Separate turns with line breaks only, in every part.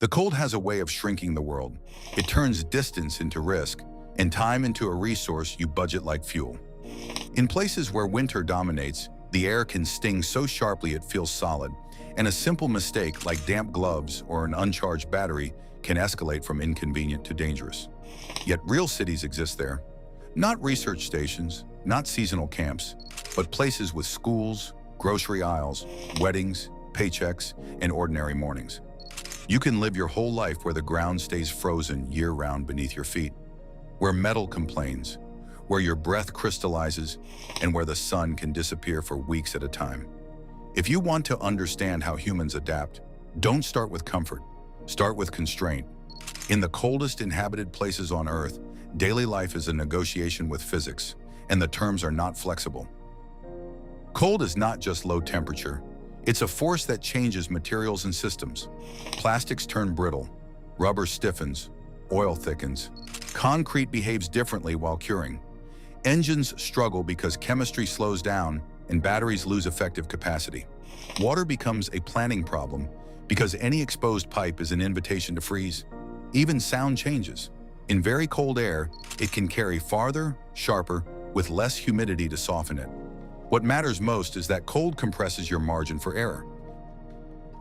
The cold has a way of shrinking the world. It turns distance into risk and time into a resource you budget like fuel. In places where winter dominates, the air can sting so sharply it feels solid, and a simple mistake like damp gloves or an uncharged battery can escalate from inconvenient to dangerous. Yet real cities exist there. Not research stations, not seasonal camps, but places with schools, grocery aisles, weddings, paychecks, and ordinary mornings. You can live your whole life where the ground stays frozen year-round beneath your feet, where metal complains, where your breath crystallizes, and where the sun can disappear for weeks at a time. If you want to understand how humans adapt, don't start with comfort. Start with constraint. In the coldest inhabited places on Earth, daily life is a negotiation with physics, and the terms are not flexible. Cold is not just low temperature. It's a force that changes materials and systems. Plastics turn brittle, rubber stiffens, oil thickens. Concrete behaves differently while curing. Engines struggle because chemistry slows down and batteries lose effective capacity. Water becomes a planning problem because any exposed pipe is an invitation to freeze. Even sound changes. In very cold air, it can carry farther, sharper, with less humidity to soften it. What matters most is that cold compresses your margin for error.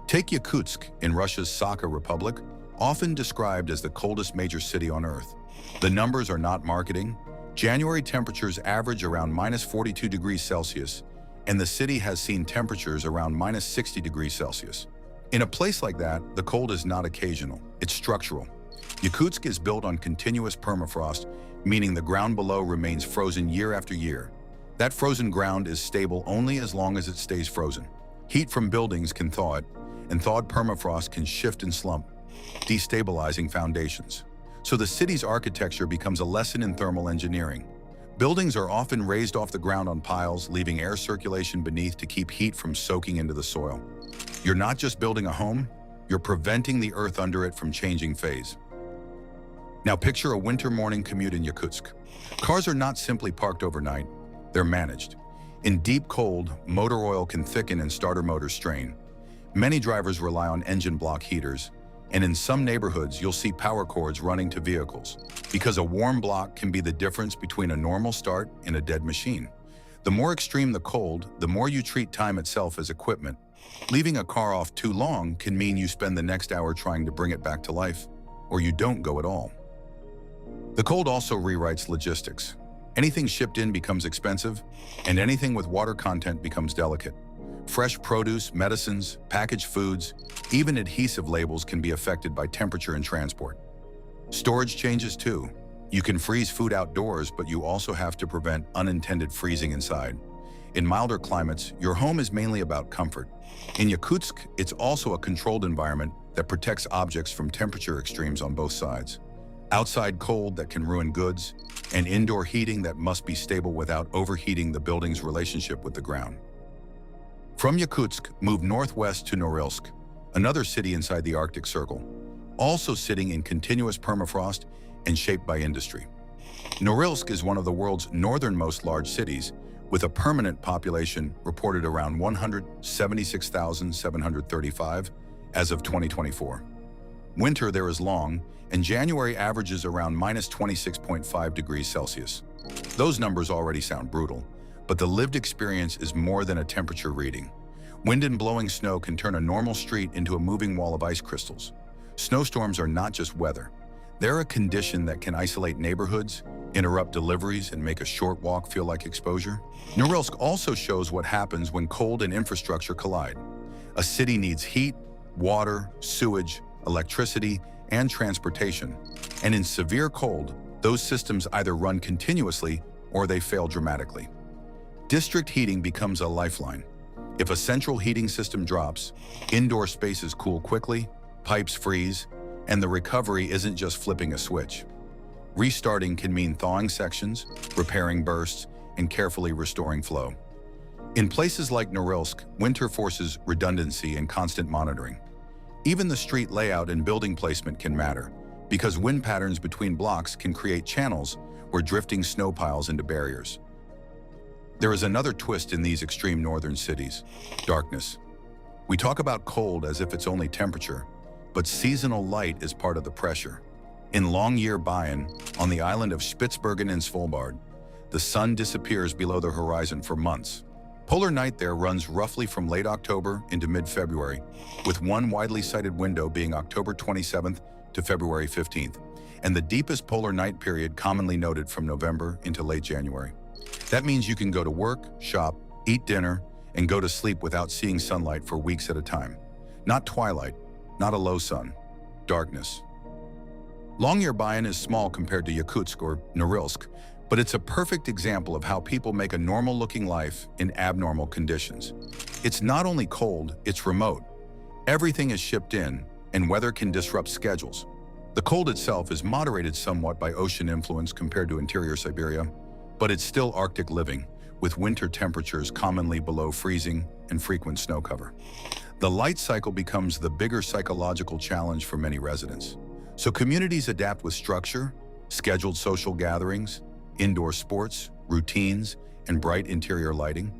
Take Yakutsk in Russia's Sakha Republic, often described as the coldest major city on Earth. The numbers are not marketing. January temperatures average around -42 degrees Celsius, and the city has seen temperatures around -60 degrees Celsius. In a place like that, the cold is not occasional, it's structural. Yakutsk is built on continuous permafrost, meaning the ground below remains frozen year after year. That frozen ground is stable only as long as it stays frozen. Heat from buildings can thaw it, and thawed permafrost can shift and slump, destabilizing foundations. So the city's architecture becomes a lesson in thermal engineering. Buildings are often raised off the ground on piles, leaving air circulation beneath to keep heat from soaking into the soil. You're not just building a home, you're preventing the earth under it from changing phase. Now picture a winter morning commute in Yakutsk. Cars are not simply parked overnight, they're managed. In deep cold, motor oil can thicken and starter motors strain. Many drivers rely on engine block heaters, and in some neighborhoods you'll see power cords running to vehicles, because a warm block can be the difference between a normal start and a dead machine. The more extreme the cold, the more you treat time itself as equipment. Leaving a car off too long can mean you spend the next hour trying to bring it back to life, or you don't go at all. The cold also rewrites logistics. Anything shipped in becomes expensive, and anything with water content becomes delicate. Fresh produce, medicines, packaged foods, even adhesive labels can be affected by temperature and transport. Storage changes too. You can freeze food outdoors, but you also have to prevent unintended freezing inside. In milder climates, your home is mainly about comfort. In Yakutsk, it's also a controlled environment that protects objects from temperature extremes on both sides. Outside cold that can ruin goods, and indoor heating that must be stable without overheating the building's relationship with the ground. From Yakutsk, move northwest to Norilsk, another city inside the Arctic Circle, also sitting in continuous permafrost and shaped by industry. Norilsk is one of the world's northernmost large cities, with a permanent population reported around 176,735 as of 2024. Winter there is long, and January averages around -26.5 degrees Celsius. Those numbers already sound brutal, but the lived experience is more than a temperature reading. Wind and blowing snow can turn a normal street into a moving wall of ice crystals. Snowstorms are not just weather. They're a condition that can isolate neighborhoods, interrupt deliveries, and make a short walk feel like exposure. Norilsk also shows what happens when cold and infrastructure collide. A city needs heat, water, sewage, electricity, and transportation. And in severe cold, those systems either run continuously or they fail dramatically. District heating becomes a lifeline. If a central heating system drops, indoor spaces cool quickly, pipes freeze, and the recovery isn't just flipping a switch. Restarting can mean thawing sections, repairing bursts, and carefully restoring flow. In places like Norilsk, winter forces redundancy and constant monitoring. Even the street layout and building placement can matter, because wind patterns between blocks can create channels where drifting snow piles into barriers. There is another twist in these extreme northern cities: darkness. We talk about cold as if it's only temperature, but seasonal light is part of the pressure. In Longyearbyen, on the island of Spitsbergen in Svalbard, the sun disappears below the horizon for months. Polar night there runs roughly from late October into mid-February, with one widely cited window being October 27th to February 15th, and the deepest polar night period commonly noted from November into late January. That means you can go to work, shop, eat dinner, and go to sleep without seeing sunlight for weeks at a time. Not twilight, not a low sun, darkness. Longyearbyen is small compared to Yakutsk or Norilsk, but it's a perfect example of how people make a normal-looking life in abnormal conditions. It's not only cold, it's remote. Everything is shipped in, and weather can disrupt schedules. The cold itself is moderated somewhat by ocean influence compared to interior Siberia, but it's still Arctic living, with winter temperatures commonly below freezing and frequent snow cover. The light cycle becomes the bigger psychological challenge for many residents. So communities adapt with structure, scheduled social gatherings, indoor sports, routines, and bright interior lighting.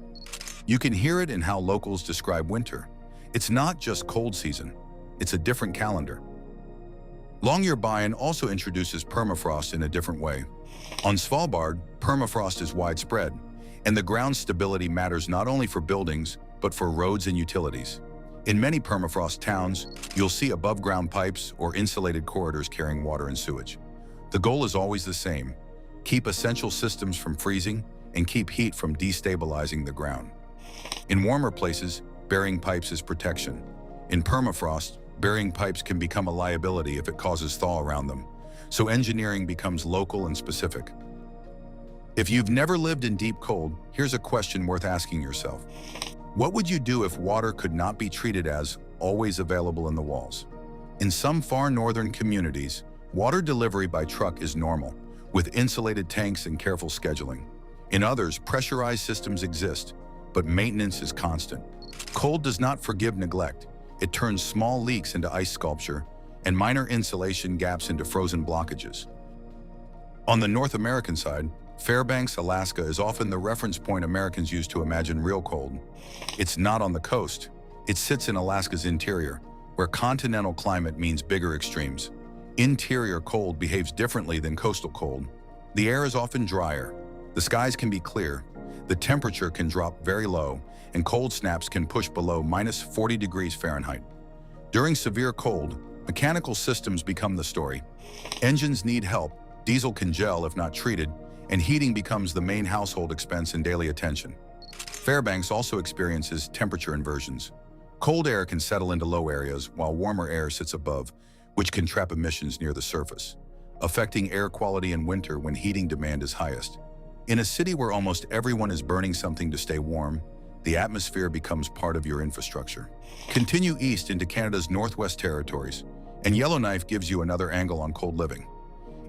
You can hear it in how locals describe winter. It's not just cold season, it's a different calendar. Longyearbyen also introduces permafrost in a different way. On Svalbard, permafrost is widespread, and the ground stability matters not only for buildings, but for roads and utilities. In many permafrost towns, you'll see above-ground pipes or insulated corridors carrying water and sewage. The goal is always the same: keep essential systems from freezing and keep heat from destabilizing the ground. In warmer places, burying pipes is protection. In permafrost, burying pipes can become a liability if it causes thaw around them, so engineering becomes local and specific. If you've never lived in deep cold, here's a question worth asking yourself. What would you do if water could not be treated as always available in the walls? In some far northern communities, water delivery by truck is normal, with insulated tanks and careful scheduling. In others, pressurized systems exist, but maintenance is constant. Cold does not forgive neglect. It turns small leaks into ice sculpture and minor insulation gaps into frozen blockages. On the North American side, Fairbanks, Alaska is often the reference point Americans use to imagine real cold. It's not on the coast. It sits in Alaska's interior, where continental climate means bigger extremes. Interior cold behaves differently than coastal cold. The air is often drier, the skies can be clear, the temperature can drop very low, and cold snaps can push below -40 degrees Fahrenheit. During severe cold, mechanical systems become the story. Engines need help, diesel can gel if not treated, and heating becomes the main household expense and daily attention. Fairbanks also experiences temperature inversions. Cold air can settle into low areas while warmer air sits above, which can trap emissions near the surface, affecting air quality in winter when heating demand is highest. In a city where almost everyone is burning something to stay warm, the atmosphere becomes part of your infrastructure. Continue east into Canada's Northwest Territories, and Yellowknife gives you another angle on cold living.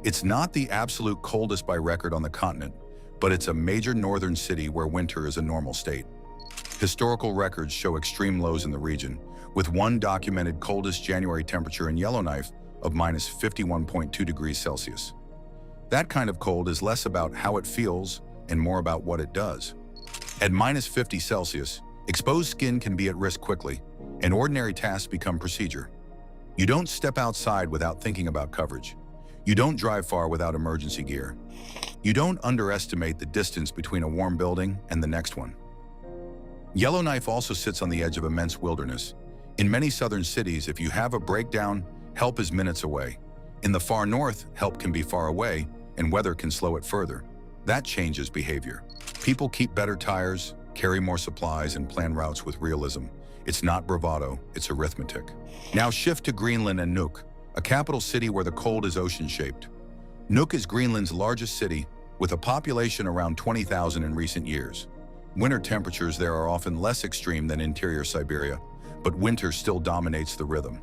It's not the absolute coldest by record on the continent, but it's a major northern city where winter is a normal state. Historical records show extreme lows in the region, with one documented coldest January temperature in Yellowknife of -51.2 degrees Celsius. That kind of cold is less about how it feels and more about what it does. At -50 Celsius, exposed skin can be at risk quickly, and ordinary tasks become procedure. You don't step outside without thinking about coverage. You don't drive far without emergency gear. You don't underestimate the distance between a warm building and the next one. Yellowknife also sits on the edge of immense wilderness. In many southern cities, if you have a breakdown, help is minutes away. In the far north, help can be far away, and weather can slow it further. That changes behavior. People keep better tires, carry more supplies, and plan routes with realism. It's not bravado, it's arithmetic. Now shift to Greenland and Nuuk, a capital city where the cold is ocean-shaped. Nuuk is Greenland's largest city, with a population around 20,000 in recent years. Winter temperatures there are often less extreme than interior Siberia, but winter still dominates the rhythm.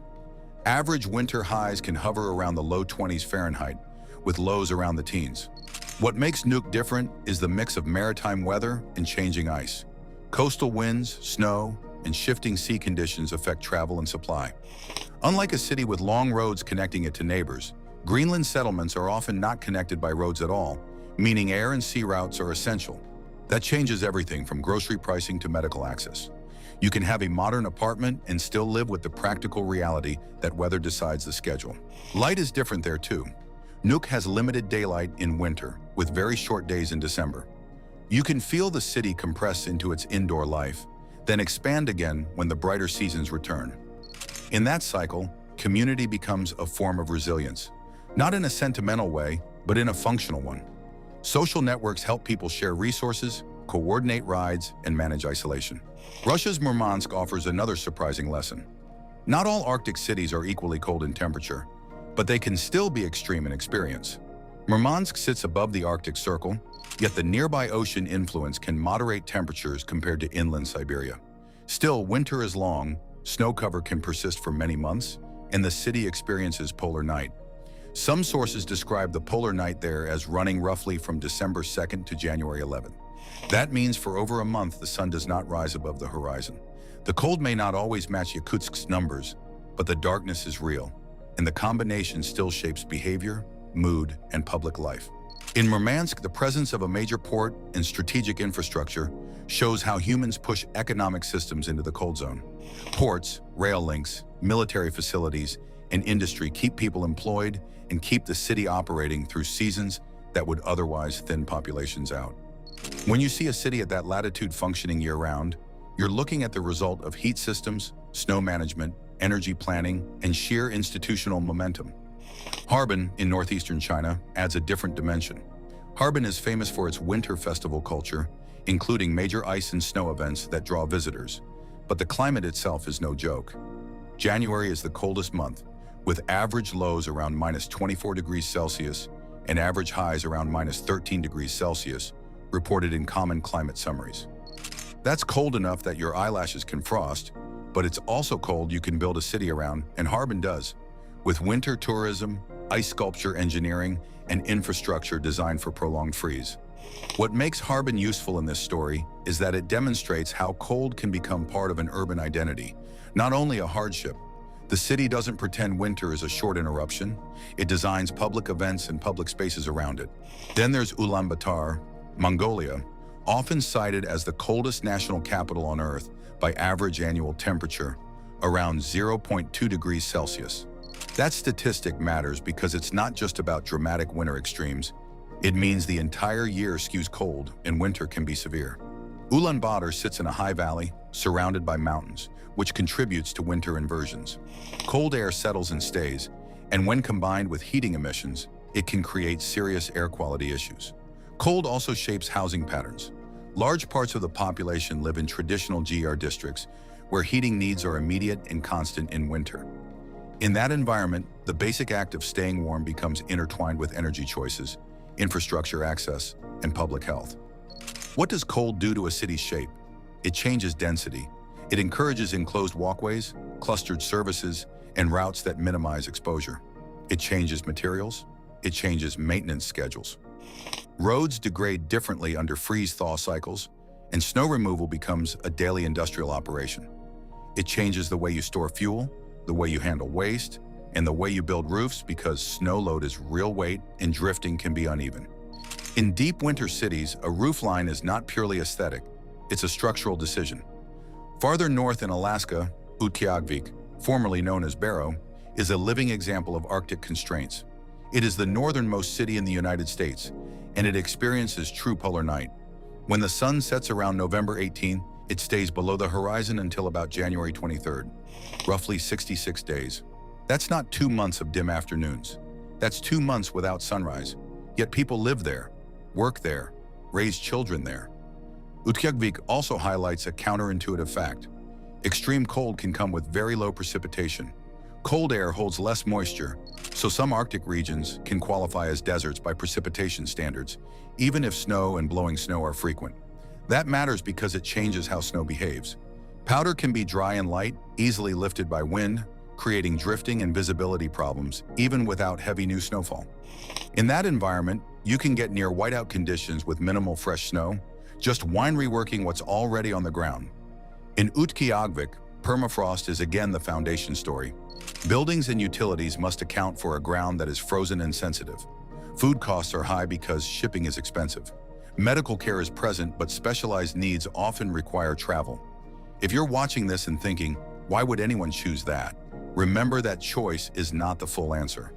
Average winter highs can hover around the low 20s Fahrenheit, with lows around the teens. What makes Nuuk different is the mix of maritime weather and changing ice. Coastal winds, snow, and shifting sea conditions affect travel and supply. Unlike a city with long roads connecting it to neighbors, Greenland settlements are often not connected by roads at all, meaning air and sea routes are essential. That changes everything from grocery pricing to medical access. You can have a modern apartment and still live with the practical reality that weather decides the schedule. Light is different there too. Nuuk has limited daylight in winter, with very short days in December. You can feel the city compress into its indoor life, then expand again when the brighter seasons return. In that cycle, community becomes a form of resilience, not in a sentimental way, but in a functional one. Social networks help people share resources, coordinate rides, and manage isolation. Russia's Murmansk offers another surprising lesson. Not all Arctic cities are equally cold in temperature, but they can still be extreme in experience. Murmansk sits above the Arctic Circle, yet the nearby ocean influence can moderate temperatures compared to inland Siberia. Still, winter is long, snow cover can persist for many months, and the city experiences polar night. Some sources describe the polar night there as running roughly from December 2nd to January 11th. That means for over a month the sun does not rise above the horizon. The cold may not always match Yakutsk's numbers, but the darkness is real, and the combination still shapes behavior, mood, and public life. In Murmansk, the presence of a major port and strategic infrastructure shows how humans push economic systems into the cold zone. Ports, rail links, military facilities, and industry keep people employed and keep the city operating through seasons that would otherwise thin populations out. When you see a city at that latitude functioning year-round, you're looking at the result of heat systems, snow management, energy planning, and sheer institutional momentum. Harbin, in northeastern China, adds a different dimension. Harbin is famous for its winter festival culture, including major ice and snow events that draw visitors. But the climate itself is no joke. January is the coldest month, with average lows around -24 degrees Celsius and average highs around -13 degrees Celsius, reported in common climate summaries. That's cold enough that your eyelashes can frost, but it's also cold you can build a city around, and Harbin does, with winter tourism, ice sculpture engineering, and infrastructure designed for prolonged freeze. What makes Harbin useful in this story is that it demonstrates how cold can become part of an urban identity, not only a hardship. The city doesn't pretend winter is a short interruption. It designs public events and public spaces around it. Then there's Ulaanbaatar, Mongolia, often cited as the coldest national capital on Earth by average annual temperature, around 0.2 degrees Celsius. That statistic matters because it's not just about dramatic winter extremes. It means the entire year skews cold and winter can be severe. Ulaanbaatar sits in a high valley, surrounded by mountains, which contributes to winter inversions. Cold air settles and stays, and when combined with heating emissions, it can create serious air quality issues. Cold also shapes housing patterns. Large parts of the population live in traditional GR districts, where heating needs are immediate and constant in winter. In that environment, the basic act of staying warm becomes intertwined with energy choices, infrastructure access, and public health. What does cold do to a city's shape? It changes density. It encourages enclosed walkways, clustered services, and routes that minimize exposure. It changes materials. It changes maintenance schedules. Roads degrade differently under freeze-thaw cycles, and snow removal becomes a daily industrial operation. It changes the way you store fuel, the way you handle waste, and the way you build roofs because snow load is real weight and drifting can be uneven. In deep winter cities, a roof line is not purely aesthetic. It's a structural decision. Farther north in Alaska, Utqiagvik, formerly known as Barrow, is a living example of Arctic constraints. It is the northernmost city in the United States, and it experiences true polar night. When the sun sets around November 18, it stays below the horizon until about January 23rd, roughly 66 days. That's not 2 months of dim afternoons. That's 2 months without sunrise. Yet people live there, work there, raise children there. Utqiagvik also highlights a counterintuitive fact. Extreme cold can come with very low precipitation. Cold air holds less moisture, so some Arctic regions can qualify as deserts by precipitation standards, even if snow and blowing snow are frequent. That matters because it changes how snow behaves. Powder can be dry and light, easily lifted by wind, creating drifting and visibility problems, even without heavy new snowfall. In that environment, you can get near whiteout conditions with minimal fresh snow, just wine reworking what's already on the ground. In Utqiagvik, permafrost is again the foundation story. Buildings and utilities must account for a ground that is frozen and sensitive. Food costs are high because shipping is expensive. Medical care is present, but specialized needs often require travel. If you're watching this and thinking, why would anyone choose that? Remember that choice is not the full answer.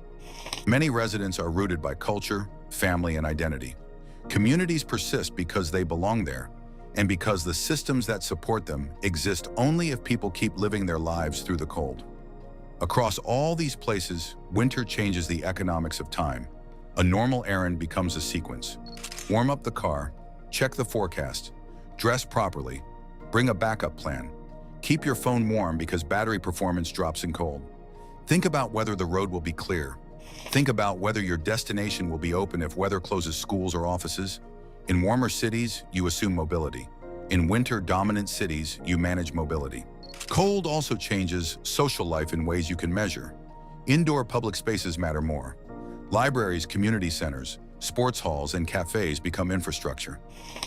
Many residents are rooted by culture, family, and identity. Communities persist because they belong there, and because the systems that support them exist only if people keep living their lives through the cold. Across all these places, winter changes the economics of time. A normal errand becomes a sequence. Warm up the car, check the forecast, dress properly, bring a backup plan. Keep your phone warm because battery performance drops in cold. Think about whether the road will be clear. Think about whether your destination will be open if weather closes schools or offices. In warmer cities, you assume mobility. In winter-dominant cities, you manage mobility. Cold also changes social life in ways you can measure. Indoor public spaces matter more. Libraries, community centers, sports halls, and cafes become infrastructure.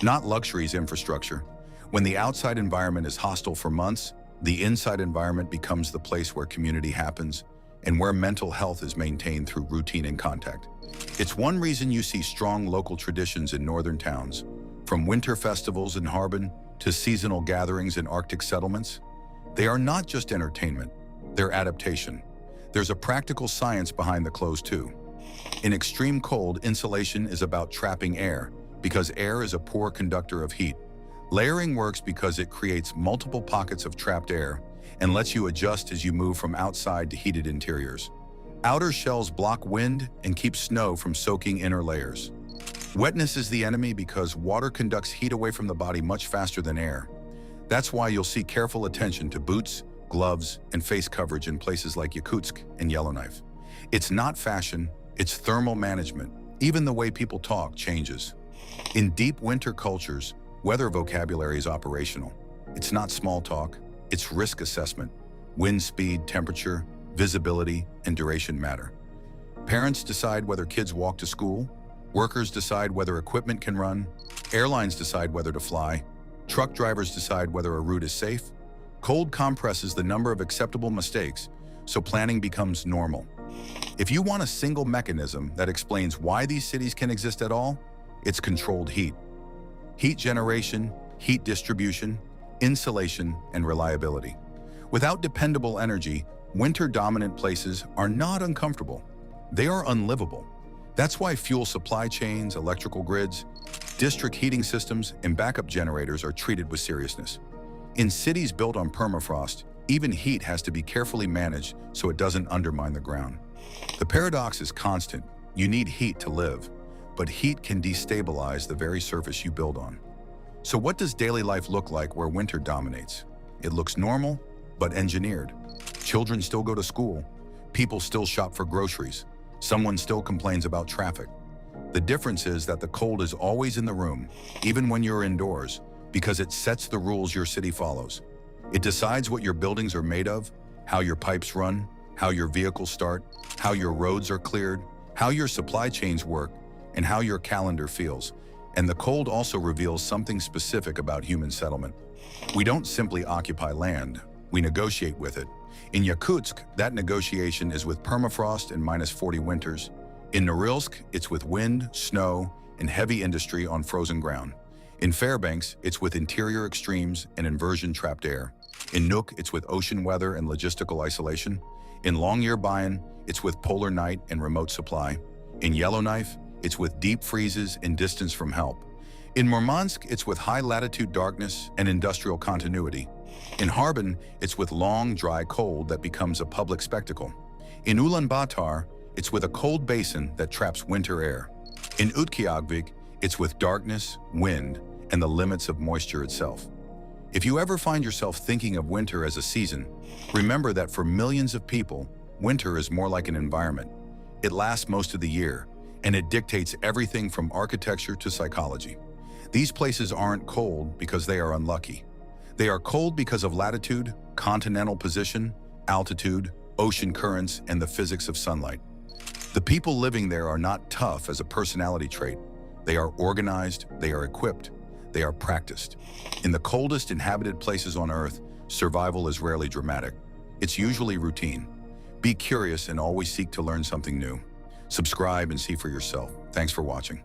Not luxuries infrastructure. When the outside environment is hostile for months, the inside environment becomes the place where community happens and where mental health is maintained through routine and contact. It's one reason you see strong local traditions in northern towns, from winter festivals in Harbin to seasonal gatherings in Arctic settlements. They are not just entertainment, they're adaptation. There's a practical science behind the clothes too. In extreme cold, insulation is about trapping air, because air is a poor conductor of heat. Layering works because it creates multiple pockets of trapped air and lets you adjust as you move from outside to heated interiors. Outer shells block wind and keep snow from soaking inner layers. Wetness is the enemy because water conducts heat away from the body much faster than air. That's why you'll see careful attention to boots, gloves, and face coverage in places like Yakutsk and Yellowknife. It's not fashion, it's thermal management. Even the way people talk changes. In deep winter cultures, weather vocabulary is operational. It's not small talk, it's risk assessment. Wind speed, temperature, visibility, and duration matter. Parents decide whether kids walk to school. Workers decide whether equipment can run. Airlines decide whether to fly. Truck drivers decide whether a route is safe. Cold compresses the number of acceptable mistakes, so planning becomes normal. If you want a single mechanism that explains why these cities can exist at all, it's controlled heat. Heat generation, heat distribution, insulation, and reliability. Without dependable energy, winter-dominant places are not uncomfortable. They are unlivable. That's why fuel supply chains, electrical grids, district heating systems, and backup generators are treated with seriousness. In cities built on permafrost, even heat has to be carefully managed so it doesn't undermine the ground. The paradox is constant. You need heat to live, but heat can destabilize the very surface you build on. So what does daily life look like where winter dominates? It looks normal, but engineered. Children still go to school. People still shop for groceries. Someone still complains about traffic. The difference is that the cold is always in the room, even when you're indoors, because it sets the rules your city follows. It decides what your buildings are made of, how your pipes run, how your vehicles start, how your roads are cleared, how your supply chains work, and how your calendar feels. And the cold also reveals something specific about human settlement. We don't simply occupy land, we negotiate with it. In Yakutsk, that negotiation is with permafrost and -40 winters. In Norilsk, it's with wind, snow, and heavy industry on frozen ground. In Fairbanks, it's with interior extremes and inversion-trapped air. In Nuuk, it's with ocean weather and logistical isolation. In Longyearbyen, it's with polar night and remote supply. In Yellowknife, it's with deep freezes and distance from help. In Murmansk, it's with high-latitude darkness and industrial continuity. In Harbin, it's with long, dry cold that becomes a public spectacle. In Ulaanbaatar, it's with a cold basin that traps winter air. In Utqiagvik, it's with darkness, wind, and the limits of moisture itself. If you ever find yourself thinking of winter as a season, remember that for millions of people, winter is more like an environment. It lasts most of the year, and it dictates everything from architecture to psychology. These places aren't cold because they are unlucky. They are cold because of latitude, continental position, altitude, ocean currents, and the physics of sunlight. The people living there are not tough as a personality trait. They are organized, they are equipped, they are practiced. In the coldest inhabited places on Earth, survival is rarely dramatic. It's usually routine. Be curious and always seek to learn something new. Subscribe and see for yourself. Thanks for watching.